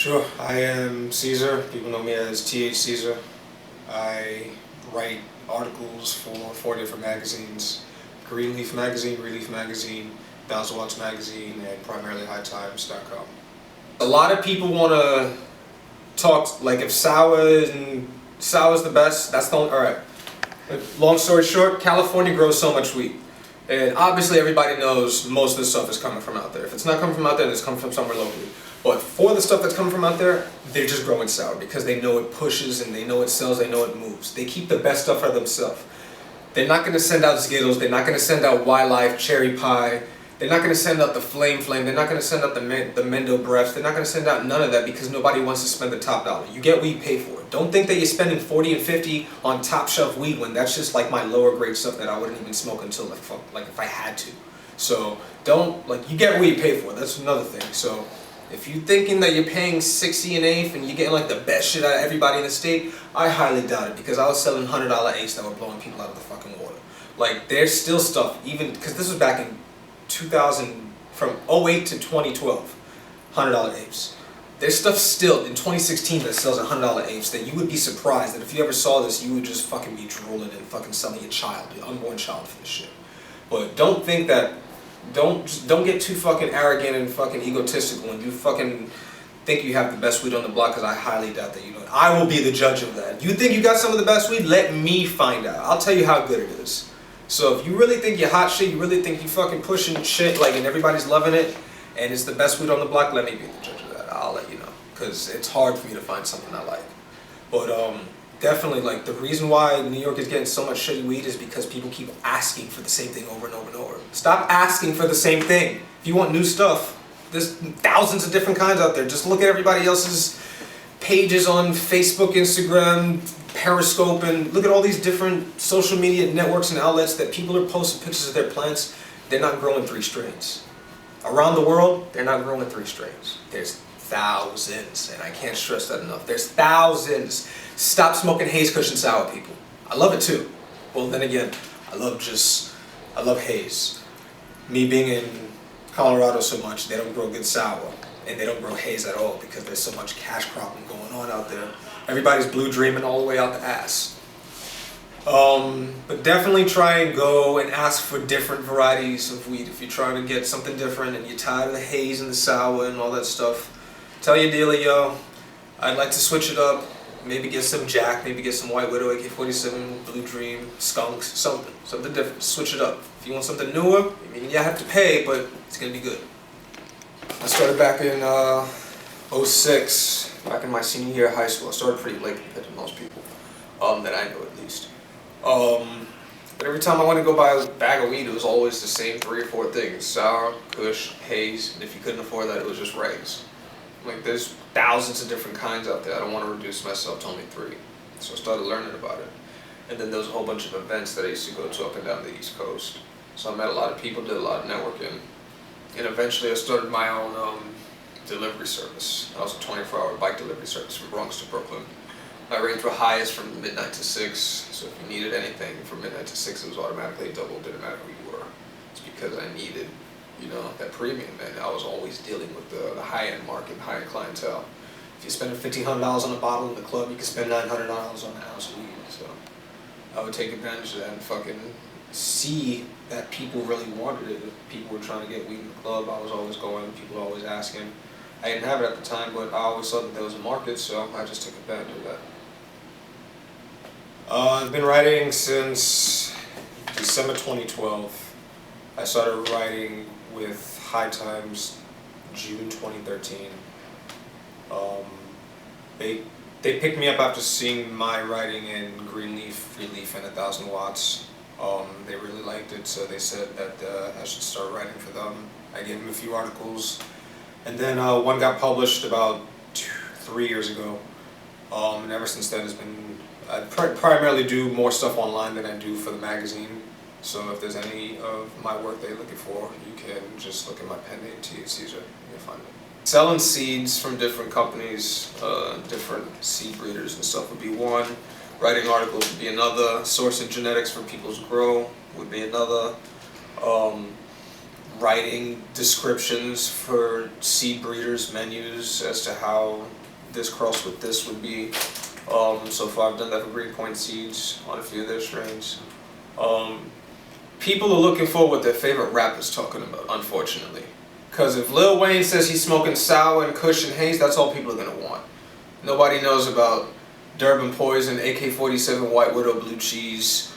Sure. I am Caesar. People know me as TH Caesar. I write articles for 4 different magazines: Greenleaf Magazine, Relief Magazine, 1000 Watts Magazine, and primarily hightimes.com. A lot of people want to talk like if sour's the best. That's the only. All right. Long story short, California grows so much weed. And obviously everybody knows most of the stuff is coming from out there. If it's not coming from out there, then it's coming from somewhere locally. But for the stuff that's coming from out there, they're just growing sour because they know it pushes and they know it sells, they know it moves. They keep the best stuff for themselves. They're not going to send out Skittles, they're not going to send out Wildlife, Cherry Pie, they're not going to send out the Flame, they're not going to send out the Mendo Breaths, they're not going to send out none of that because nobody wants to spend the top dollar. You get weed, pay for it. Don't think that you're spending 40 and 50 on top shelf weed when that's just like my lower grade stuff that I wouldn't even smoke until like if I had to. So don't, like, you get weed, pay for it. That's another thing. So if you're thinking that you're paying 60 an eighth and you're getting like the best shit out of everybody in the state, I highly doubt it because I was selling $100 eighths that were blowing people out of the fucking water. Like, there's still stuff, even because this was back in 2000, from 08 to 2012, $100 eighths. There's stuff still in 2016 that sells $100 eighths that you would be surprised that if you ever saw this, you would just fucking be drooling and fucking selling your child, your unborn child for this shit. But don't think that, don't get too fucking arrogant and fucking egotistical and you fucking think you have the best weed on the block, because I highly doubt that you know. I will be the judge of that. You think you got some of the best weed? Let me find out. I'll tell you how good it is. So if you really think you're hot shit, you really think you fucking pushing shit like and everybody's loving it and it's the best weed on the block, let me be the judge of that. I'll let you know, because it's hard for me to find something I like. But definitely, like, the reason why New York is getting so much shitty weed is because people keep asking for the same thing over and over and over. Stop asking for the same thing. If you want new stuff, there's thousands of different kinds out there. Just look at everybody else's pages on Facebook, Instagram, Periscope, and look at all these different social media networks and outlets that people are posting pictures of their plants. They're not growing 3 strains. Around the world, they're not growing 3 strains. There's thousands, and I can't stress that enough. There's thousands. Stop smoking haze cushion sour, people. I love it too. Well, then again, I love haze. Me being in Colorado so much, they don't grow good sour, and they don't grow haze at all because there's so much cash cropping going on out there. Everybody's blue dreaming all the way out the ass. But definitely try and go and ask for different varieties of weed. If you're trying to get something different and you're tired of the haze and the sour and all that stuff, tell your dealer, yo, I'd like to switch it up. Maybe get some Jack, maybe get some White Widow, AK-47, Blue Dream, Skunks, something different. Switch it up. If you want something newer, I mean, you have to pay, but it's gonna be good. I started back in 06, back in my senior year of high school. I started pretty late compared to most people, that I know at least. But every time I went to go buy a bag of weed, it was always the same 3 or 4 things: sour, kush, haze, and if you couldn't afford that, it was just regs. Like, there's thousands of different kinds out there. I don't want to reduce myself to only 3. So I started learning about it. And then there was a whole bunch of events that I used to go to up and down the East Coast. So I met a lot of people, did a lot of networking. And eventually I started my own delivery service. I was a 24-hour bike delivery service from Bronx to Brooklyn. My rates were highest from midnight to 6. So if you needed anything from midnight to 6, it was automatically double. Didn't matter who you were. It's because I needed, you know, that premium, and I was always dealing with the high-end market, high-end clientele. If you spend $1,500 on a bottle in the club, you can spend $900 on a ounce of weed. So I would take advantage of that and fucking see that people really wanted it. If people were trying to get weed in the club, I was always going, people were always asking. I didn't have it at the time, but I always saw that there was a market, so I just took advantage of that. I've been writing since December 2012. I started writing with High Times June 2013. They picked me up after seeing my writing in Greenleaf, Relief, and 1000 Watts. They really liked it, so they said that I should start writing for them. I gave them a few articles, and then one got published about 3 years ago. And ever since then, I primarily do more stuff online than I do for the magazine. So if there's any of my work that you're looking for, you can just look at my pen name, TH Caesar, and you'll find it. Selling seeds from different companies, different seed breeders and stuff would be one. Writing articles would be another. Sourcing genetics for people's grow would be another. writing descriptions for seed breeders, menus as to how this cross with this would be. So far I've done that for Greenpoint Seeds on a few of their strains. People are looking for what their favorite rapper's talking about, unfortunately. Because if Lil Wayne says he's smoking sour and Kush and Haze, that's all people are going to want. Nobody knows about Durban Poison, AK-47, White Widow, Blue Cheese,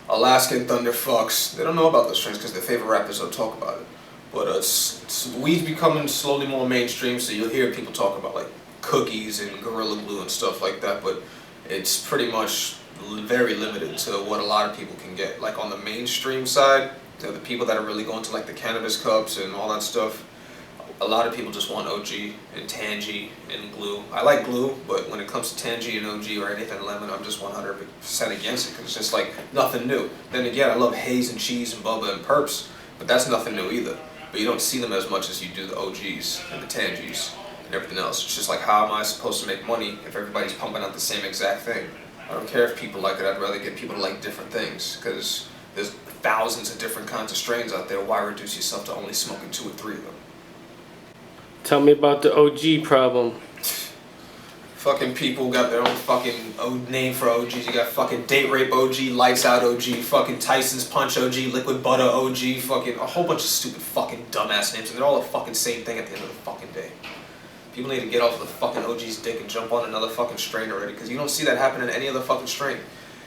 Alaskan Thunder Fucks. They don't know about those strains because their favorite rappers don't talk about it. But weed's becoming slowly more mainstream, so you'll hear people talk about like cookies and Gorilla Glue and stuff like that, but it's pretty much very limited to what a lot of people can get. Like on the mainstream side, the people that are really going to like the cannabis cups and all that stuff, a lot of people just want OG and Tangy and Glue. I like Glue, but when it comes to Tangy and OG or anything lemon, I'm just 100% against it because it's just like nothing new. Then again, I love Haze and Cheese and Bubba and Perps, but that's nothing new either. But you don't see them as much as you do the OGs and the Tangies and everything else. It's just like, how am I supposed to make money if everybody's pumping out the same exact thing? I don't care if people like it, I'd rather get people to like different things, because there's thousands of different kinds of strains out there. Why reduce yourself to only smoking 2 or 3 of them? Tell me about the OG problem. Fucking people got their own fucking name for OGs. You got fucking Date Rape OG, Lights Out OG, fucking Tyson's Punch OG, Liquid Butter OG, fucking a whole bunch of stupid fucking dumbass names, and they're all the fucking same thing at the end of the fucking day. People need to get off of the fucking OG's dick and jump on another fucking strain already, because you don't see that happen in any other fucking strain.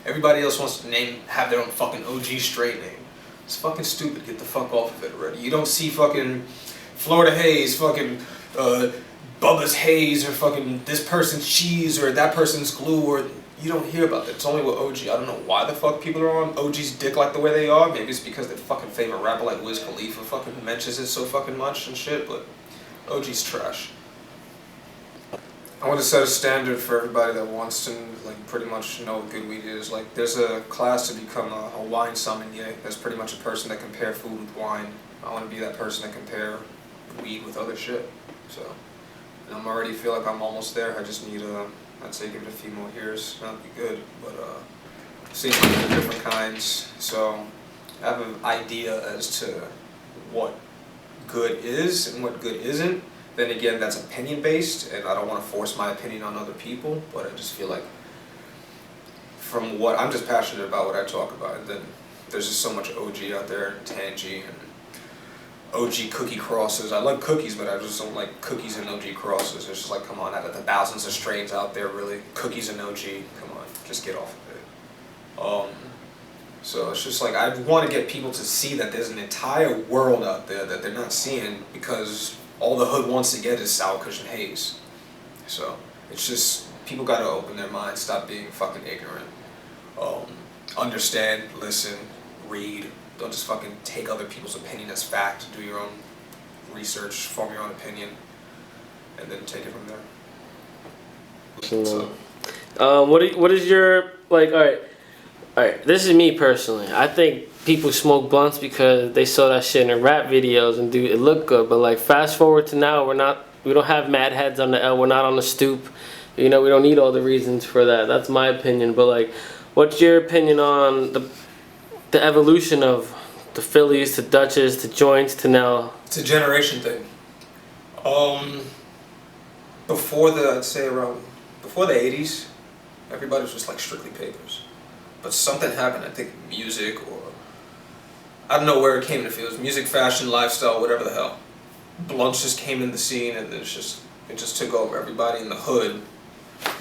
Everybody else wants to have their own fucking OG strain name. It's fucking stupid. Get the fuck off of it already. You don't see fucking Florida Haze, fucking Bubba's Haze, or fucking this person's Cheese, or that person's Glue, or you don't hear about that. It's only with OG. I don't know why the fuck people are on OG's dick like the way they are. Maybe it's because their fucking favorite rapper like Wiz Khalifa fucking mentions it so fucking much and shit, but OG's trash. I want to set a standard for everybody that wants to like pretty much know what good weed is. Like there's a class to become a wine sommelier. That's pretty much a person that compare food with wine. I want to be that person that compare weed with other shit. So, and I'm already feel like I'm almost there. I just need I'd say give it a few more years. That'd be good, but seeing the different kinds. So I have an idea as to what good is and what good isn't. Then again, that's opinion based, and I don't want to force my opinion on other people, but I just feel like from what I'm just passionate about what I talk about, and then there's just so much OG out there, and Tangy, and OG cookie crosses. I love cookies, but I just don't like cookies and OG crosses. It's just like, come on, out of the thousands of strains out there, really, cookies and OG, come on, just get off of it. So it's just like, I want to get people to see that there's an entire world out there that they're not seeing, because all the hood wants to get is sour Kush and Haze. So it's just, people gotta open their minds, stop being fucking ignorant. Understand, listen, read. Don't just fucking take other people's opinion as fact. Do your own research, form your own opinion, and then take it from there. So, what is your, like, alright, this is me personally. I think people smoke blunts because they saw that shit in rap videos and it looked good, but like fast forward to now, we don't have mad heads on the L, we're not on the stoop, you know, we don't need all the reasons for that. That's my opinion. But like, what's your opinion on the evolution of the Phillies to Dutches to joints to now? It's a generation thing. Before the 80s, everybody was just like strictly papers. But something happened, I think music, or I don't know where it came to. If it was music, fashion, lifestyle, whatever the hell. Blunts just came in the scene, and it just took over. Everybody in the hood.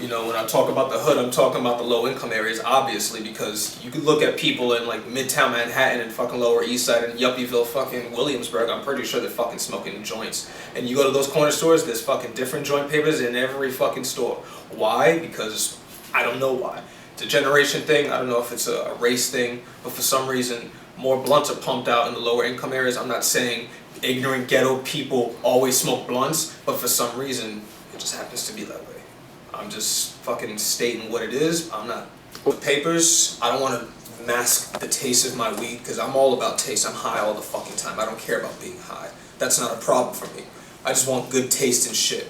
You know, when I talk about the hood, I'm talking about the low income areas, obviously, because you could look at people in like Midtown Manhattan and fucking Lower East Side and Yuppieville, fucking Williamsburg. I'm pretty sure they're fucking smoking joints. And you go to those corner stores, there's fucking different joint papers in every fucking store. Why? Because I don't know why. It's a generation thing. I don't know if it's a race thing, but for some reason, more blunts are pumped out in the lower income areas. I'm not saying ignorant ghetto people always smoke blunts, but for some reason, it just happens to be that way. I'm just fucking stating what it is. I'm not with papers. I don't want to mask the taste of my weed, because I'm all about taste. I'm high all the fucking time. I don't care about being high. That's not a problem for me. I just want good taste and shit.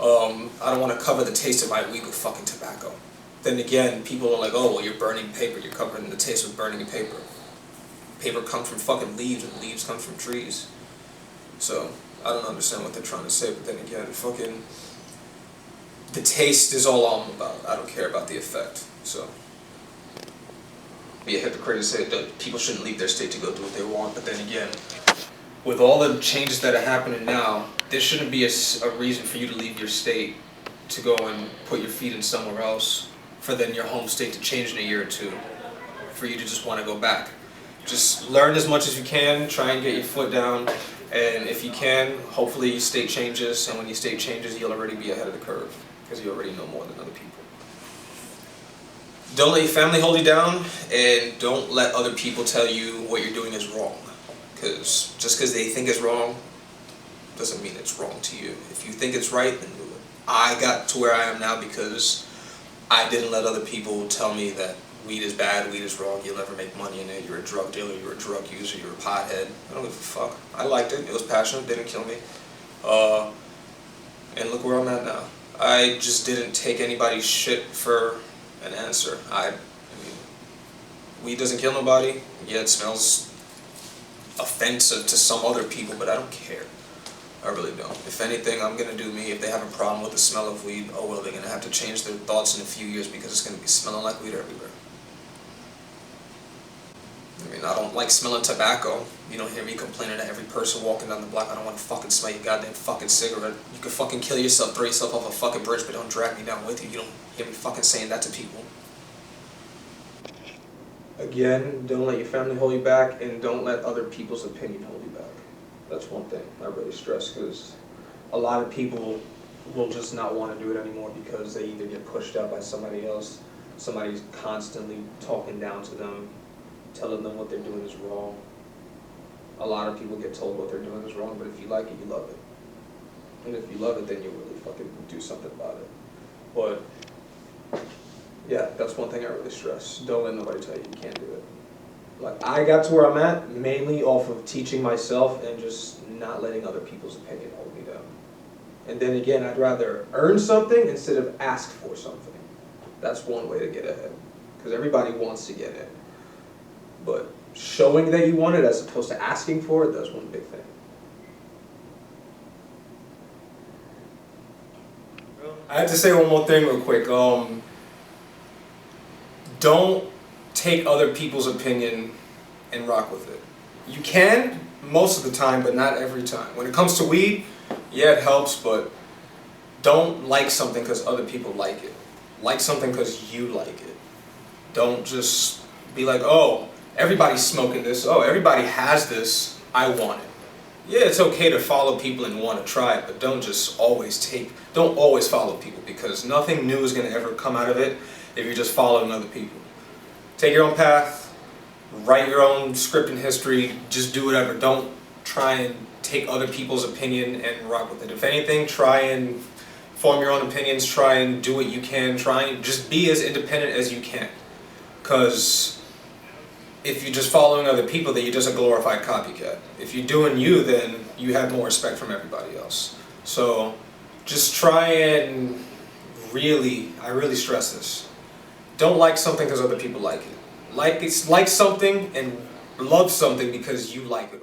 I don't want to cover the taste of my weed with fucking tobacco. Then again, people are like, oh, well, you're burning paper. You're covering the taste with burning a paper. Paper comes from fucking leaves, and leaves come from trees. So I don't understand what they're trying to say, but then again, fucking the taste is all I'm about. I don't care about the effect. So be a hypocrite to say that people shouldn't leave their state to go do what they want, but then again, with all the changes that are happening now, there shouldn't be a reason for you to leave your state to go and put your feet in somewhere else, for then your home state to change in a year or two, for you to just want to go back. Just learn as much as you can, try and get your foot down, and if you can, hopefully your state changes, and when your state changes, you'll already be ahead of the curve, because you already know more than other people. Don't let your family hold you down, and don't let other people tell you what you're doing is wrong. Because just because they think it's wrong, doesn't mean it's wrong to you. If you think it's right, then do it. I got to where I am now because I didn't let other people tell me that weed is bad, weed is wrong, you'll never make money in it, you're a drug dealer, you're a drug user, you're a pothead. I don't give a fuck. I liked it, it was passionate, didn't kill me. And look where I'm at now. I just didn't take anybody's shit for an answer. I mean, weed doesn't kill nobody. Yeah, it smells offensive to some other people, but I don't care. I really don't. If anything, I'm gonna do me. If they have a problem with the smell of weed, oh well, they're gonna have to change their thoughts in a few years because it's gonna be smelling like weed everywhere. I mean, I don't like smelling tobacco. You don't hear me complaining to every person walking down the block, I don't want to fucking smell your goddamn fucking cigarette. You can fucking kill yourself, throw yourself off a fucking bridge, but don't drag me down with you. You don't hear me fucking saying that to people. Again, don't let your family hold you back, and don't let other people's opinion hold you back. That's one thing I really stress, because a lot of people will just not want to do it anymore because they either get pushed out by somebody else, somebody's constantly talking down to them, telling them what they're doing is wrong. A lot of people get told what they're doing is wrong, but if you like it, you love it. And if you love it, then you really fucking do something about it. But yeah, that's one thing I really stress. Don't let nobody tell you you can't do it. Like, I got to where I'm at mainly off of teaching myself and just not letting other people's opinion hold me down. And then again, I'd rather earn something instead of ask for something. That's one way to get ahead. Because everybody wants to get in. But showing that you want it as opposed to asking for it, that's one big thing. I have to say one more thing real quick. Don't take other people's opinion and rock with it. You can most of the time, but not every time. When it comes to weed, yeah, it helps, but don't like something because other people like it. Like something because you like it. Don't just be like, oh, everybody's smoking this, oh, everybody has this, I want it. Yeah, it's okay to follow people and want to try it, but don't always follow people, because nothing new is going to ever come out of it if you're just following other people. Take your own path, write your own script and history, just do whatever. Don't try and take other people's opinion and rock with it. If anything, try and form your own opinions, try and do what you can, try and just be as independent as you can. Because if you're just following other people, then you're just a glorified copycat. If you're doing you, then you have more respect from everybody else. So just try and I really stress this. Don't like something because other people like it. Like something and love something because you like it.